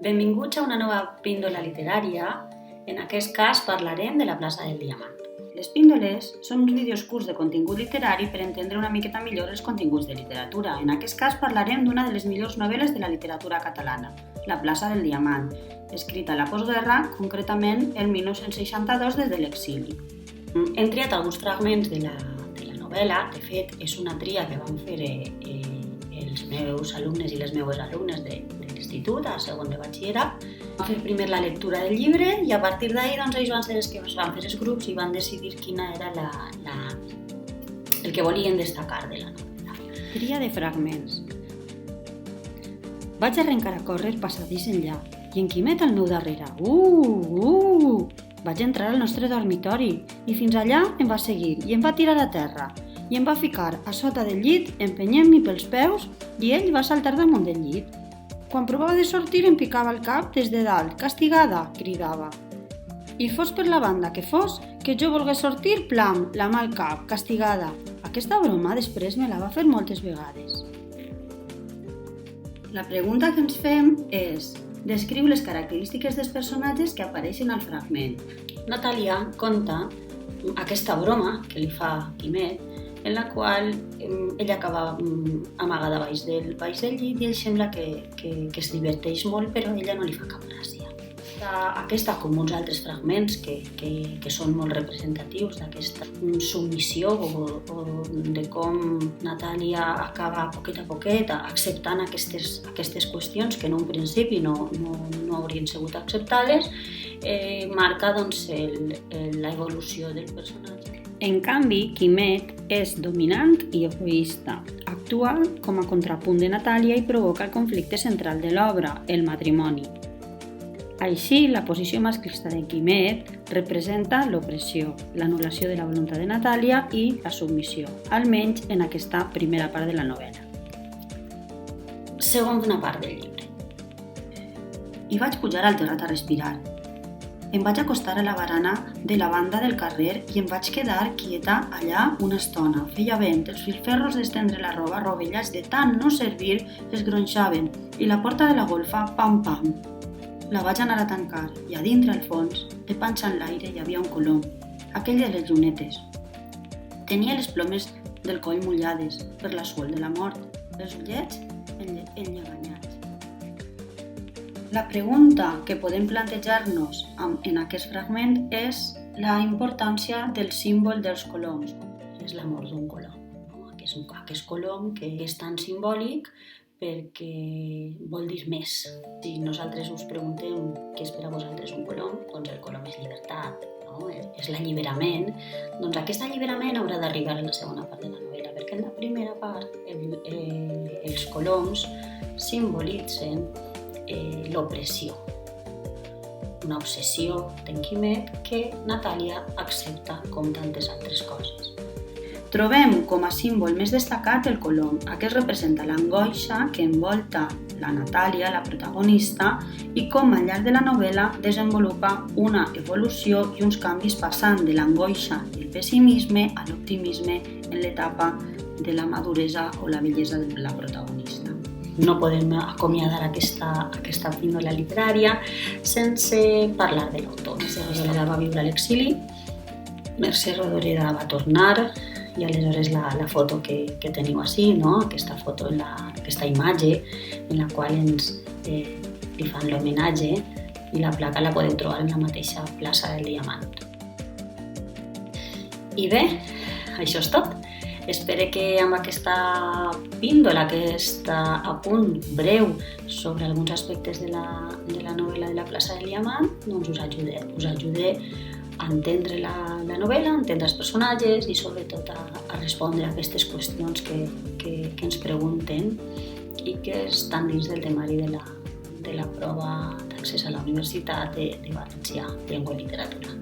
Benvinguts a una nova píndola literària. En aquest cas parlarem de la plaça del Diamant. Les píndoles són uns vídeos curts de contingut literari per entendre una miqueta millor els continguts de literatura. En aquest cas parlarem d'una de les millors novel·les de la literatura catalana, La plaça del Diamant, escrita a la postguerra, concretament el 1962 des de l'exili. Hem triat alguns fragments de la novel·la. De fet, és una tria que van fer els meus alumnes i les meues alumnes de l'institut, a segon de batxillerat. Van fer primer la lectura del llibre i a partir d'ahir ells van ser els que van fer els grups i van decidir quina era el que volien destacar de la novel·la. Tria de fragments. Vaig arrencar a córrer passadís enllà i en Quimet al meu darrere. Vaig entrar al nostre dormitori i fins allà em va seguir i em va tirar a terra i em va ficar a sota del llit empenyent-m'hi pels peus i ell va saltar damunt del llit. Quan provava de sortir em picava el cap des de dalt. Castigada, cridava. I fos per la banda que fos, que jo volgués sortir, plam, la mà al cap, castigada. Aquesta broma després me la va fer moltes vegades. La pregunta que ens fem és: descriu les característiques dels personatges que apareixen al fragment. Natàlia conta aquesta broma que li fa Quimet, en la qual ella acaba amagada baix del llit i ell sembla que es diverteix molt, però a ella no li fa cap gràcia. Aquesta, com molts altres fragments que són molt representatius d'aquesta submissió o de com Natàlia acaba poquet a poquet acceptant aquestes qüestions que en un principi no haurien sigut acceptades, marca l'evolució del personatge. En canvi, Quimet és dominant i egoista. Actua com a contrapunt de Natàlia i provoca el conflicte central de l'obra, el matrimoni. Així, la posició masclista de Quimet representa l'opressió, l'anul·lació de la voluntat de Natàlia i la submissió, almenys en aquesta primera part de la novel·la. Segona part del llibre. I vaig pujar al terrat a respirar. Em vaig acostar a la barana de la banda del carrer i em vaig quedar quieta allà una estona. Feia vent, els filferros d'estendre la roba rovellats de tant no servir es gronxaven i la porta de la golfa, pam, pam. La vaig anar a tancar i a dintre, al fons, de panxa en l'aire, hi havia un colom, aquell de les llunetes. Tenia les plomes del coll mullades per la suor de la mort, els ullets enlleganyats. La pregunta que podem plantejar-nos en aquest fragment és la importància del símbol dels coloms. És la mort d'un colom. Aquest colom que és tan simbòlic perquè vol dir més. Si nosaltres us preguntem què és per a vosaltres un colom, doncs el colom és llibertat, no? És l'alliberament. Doncs aquest alliberament haurà d'arribar en la segona part de la novel·la, perquè en la primera part els coloms simbolitzen l'opressió. Una obsessió d'en Quimet que Natàlia accepta com tantes altres coses. Trobem com a símbol més destacat el colom. Aquest representa l'angoixa que envolta la Natàlia, la protagonista, i com al llarg de la novel·la desenvolupa una evolució i uns canvis passant de l'angoixa i el pessimisme a l'optimisme en l'etapa de la maduresa o la bellesa de la protagonista. No podem acomiadar aquesta píndola literària sense parlar de l'autor. Mercè Rodoreda va viure a l'exili, Mercè Rodoreda va tornar, i aleshores la foto que teniu ací, no? Aquesta foto, aquesta imatge en la qual li fan l'homenatge i la placa la podeu trobar en la mateixa plaça del Diamant. I bé, això és tot. Espero que amb aquesta píndola, aquest apunt breu sobre alguns aspectes de la novel·la de la plaça del Diamant, doncs us ajude a entendre la novel·la, a entendre els personatges i sobretot a respondre a aquestes qüestions que ens pregunten i que estan dins del temari de la prova d'accés a la Universitat de Valencià, Llengua i Literatura.